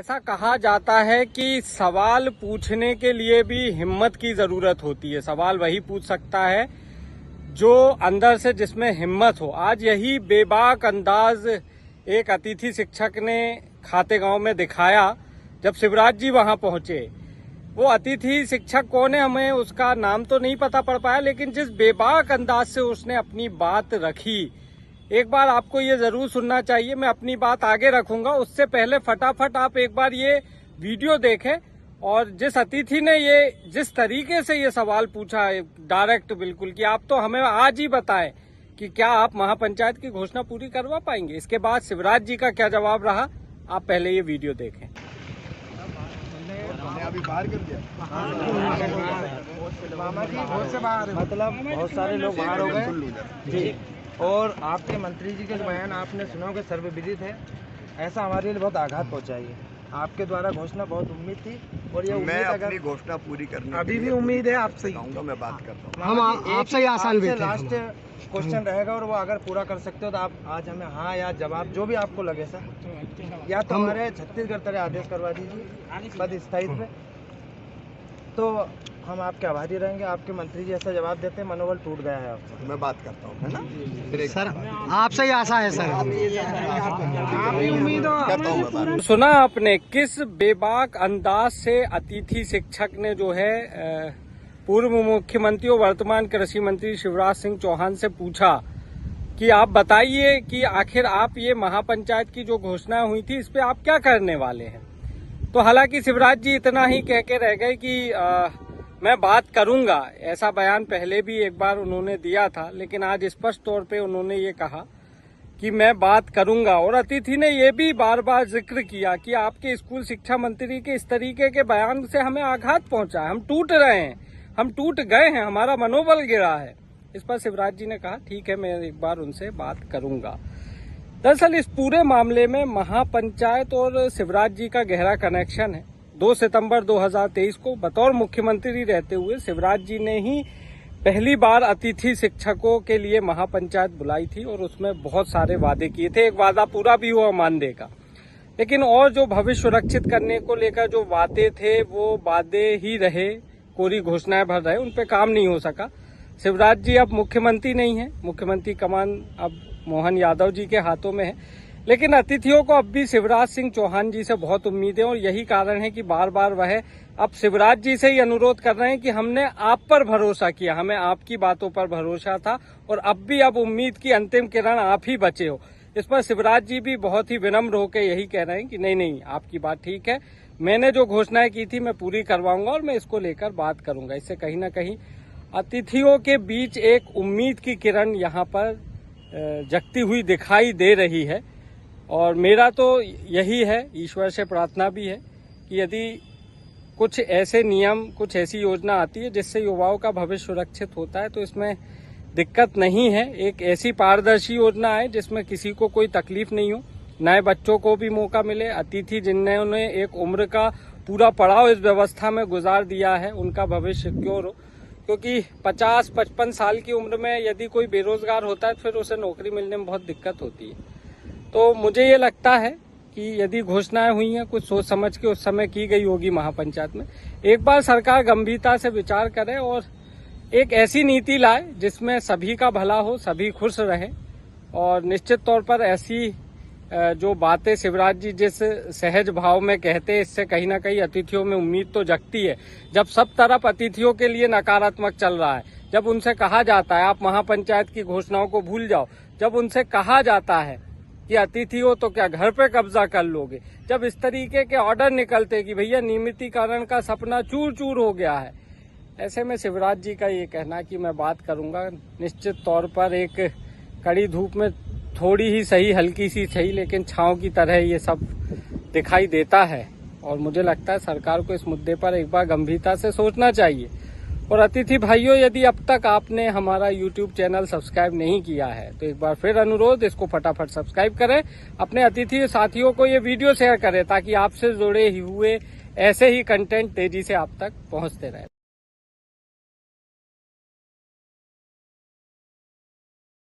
ऐसा कहा जाता है कि सवाल पूछने के लिए भी हिम्मत की जरूरत होती है। सवाल वही पूछ सकता है जो अंदर से जिसमें हिम्मत हो। आज यही बेबाक अंदाज एक अतिथि शिक्षक ने खातेगांव में दिखाया जब शिवराज जी वहां पहुंचे। वो अतिथि शिक्षक कौन है हमें उसका नाम तो नहीं पता पड़ पाया, लेकिन जिस बेबाक अंदाज से उसने अपनी बात रखी, एक बार आपको ये जरूर सुनना चाहिए। मैं अपनी बात आगे रखूंगा, उससे पहले फटाफट आप एक बार ये वीडियो देखें और जिस अतिथि ने ये जिस तरीके से ये सवाल पूछा है डायरेक्ट बिल्कुल कि आप तो हमें आज ही बताएं कि क्या आप महापंचायत की घोषणा पूरी करवा पाएंगे। इसके बाद शिवराज जी का क्या जवाब रहा, आप पहले ये वीडियो देखें। अभी बाहर कर दिया मामा जी, बहुत से बाहर मतलब बहुत सारे लोग बाहर हो गए जी। और आपके मंत्री जी के बयान आपने सुना होगा, सर्वविदित है। ऐसा हमारे लिए बहुत आघात पहुंचाई है। आपके द्वारा घोषणा बहुत उम्मीद थी और ये मैं अपनी घोषणा पूरी करने अभी भी उम्मीद है आपसे कहूँगा, मैं बात करता हूँ। हम आपसे ही आसान लास्ट क्वेश्चन रहेगा और वो अगर पूरा कर सकते हो तो आप आज हमें हाँ या जवाब जो भी आपको लगे सर, या तो हमारे छत्तीसगढ़ तरह आदेश करवा दीजिए पद स्थायित्व, तो हम आपके आभारी रहेंगे। आपके मंत्री जी ऐसा जवाब देते हैं, मनोबल टूट गया है आपका। मैं बात करता हूँ, है ना सर, आपसे ही आशा है सर, आप ही उम्मीद करता हूँ मैं बात। सुना आपने किस बेबाक अंदाज से अतिथि शिक्षक ने जो है पूर्व मुख्यमंत्री और वर्तमान कृषि मंत्री शिवराज सिंह चौहान से पूछा कि आप बताइए कि आखिर आप ये महापंचायत की जो घोषणा हुई थी इस पे आप क्या करने वाले हैं। तो हालांकि शिवराज जी इतना ही कह के रह गए कि मैं बात करूंगा। ऐसा बयान पहले भी एक बार उन्होंने दिया था, लेकिन आज स्पष्ट तौर पे उन्होंने ये कहा कि मैं बात करूंगा। और अतिथि ने ये भी बार बार जिक्र किया कि आपके स्कूल शिक्षा मंत्री के इस तरीके के बयान से हमें आघात पहुंचा है, हम टूट रहे हैं, हम टूट गए हैं, हमारा मनोबल गिरा है। इस पर शिवराज जी ने कहा ठीक है, मैं एक बार उनसे बात करूंगा। दरअसल इस पूरे मामले में महापंचायत और शिवराज जी का गहरा कनेक्शन है। 2 सितंबर 2023 को बतौर मुख्यमंत्री रहते हुए शिवराज जी ने ही पहली बार अतिथि शिक्षकों के लिए महापंचायत बुलाई थी और उसमें बहुत सारे वादे किए थे। एक वादा पूरा भी हुआ मानदेय का, लेकिन और जो भविष्य सुरक्षित करने को लेकर जो वादे थे वो वादे ही रहे, कोरी घोषणाएं भर रहे, उन पे काम नहीं हो सका। शिवराज जी अब मुख्यमंत्री नहीं है, मुख्यमंत्री कमान अब मोहन यादव जी के हाथों में है, लेकिन अतिथियों को अब भी शिवराज सिंह चौहान जी से बहुत उम्मीद है और यही कारण है कि बार बार वह अब शिवराज जी से ही अनुरोध कर रहे हैं कि हमने आप पर भरोसा किया, हमें आपकी बातों पर भरोसा था और अब भी अब उम्मीद की अंतिम किरण आप ही बचे हो। इस पर शिवराज जी भी बहुत ही विनम्र होकर यही कह रहे हैं कि नहीं नहीं, आपकी बात ठीक है, मैंने जो घोषणाएं की थी मैं पूरी करवाऊंगा और मैं इसको लेकर बात करूंगा। इससे कहीं ना कहीं अतिथियों के बीच एक उम्मीद की किरण यहाँ पर जगती हुई दिखाई दे रही है। और मेरा तो यही है, ईश्वर से प्रार्थना भी है कि यदि कुछ ऐसे नियम, कुछ ऐसी योजना आती है जिससे युवाओं का भविष्य सुरक्षित होता है तो इसमें दिक्कत नहीं है। एक ऐसी पारदर्शी योजना है जिसमें किसी को कोई तकलीफ नहीं हो, नए बच्चों को भी मौका मिले, अतिथि जिन्होंने एक उम्र का पूरा पड़ाव इस व्यवस्था में गुजार दिया है उनका भविष्य सिक्योर हो। क्योंकि 50-55 साल की उम्र में यदि कोई बेरोजगार होता है तो फिर उसे नौकरी मिलने में बहुत दिक्कत होती है। तो मुझे ये लगता है कि यदि घोषणाएं हुई हैं कुछ सोच समझ के उस समय की गई होगी महापंचायत में, एक बार सरकार गंभीरता से विचार करे और एक ऐसी नीति लाए जिसमें सभी का भला हो, सभी खुश रहें। और निश्चित तौर पर ऐसी जो बातें शिवराज जी जिस सहज भाव में कहते हैं, इससे कहीं ना कहीं अतिथियों में उम्मीद तो जगती है। जब सब तरफ अतिथियों के लिए नकारात्मक चल रहा है, जब उनसे कहा जाता है आप महापंचायत की घोषणाओं को भूल जाओ, जब उनसे कहा जाता है कि अतिथि हो तो क्या घर पे कब्जा कर लोगे, जब इस तरीके के ऑर्डर निकलते कि भैया नियमितीकरण का सपना चूर चूर हो गया है, ऐसे में शिवराज जी का ये कहना कि मैं बात करूंगा, निश्चित तौर पर एक कड़ी धूप में थोड़ी ही सही, हल्की सी सही, लेकिन छांव की तरह ये सब दिखाई देता है। और मुझे लगता है सरकार को इस मुद्दे पर एक बार गंभीरता से सोचना चाहिए। और अतिथि भाइयों, यदि अब तक आपने हमारा YouTube चैनल सब्सक्राइब नहीं किया है तो एक बार फिर अनुरोध, इसको फटाफट सब्सक्राइब करें, अपने अतिथि साथियों को ये वीडियो शेयर करें ताकि आपसे जुड़े हुए ऐसे ही कंटेंट तेजी से आप तक पहुंचते रहे।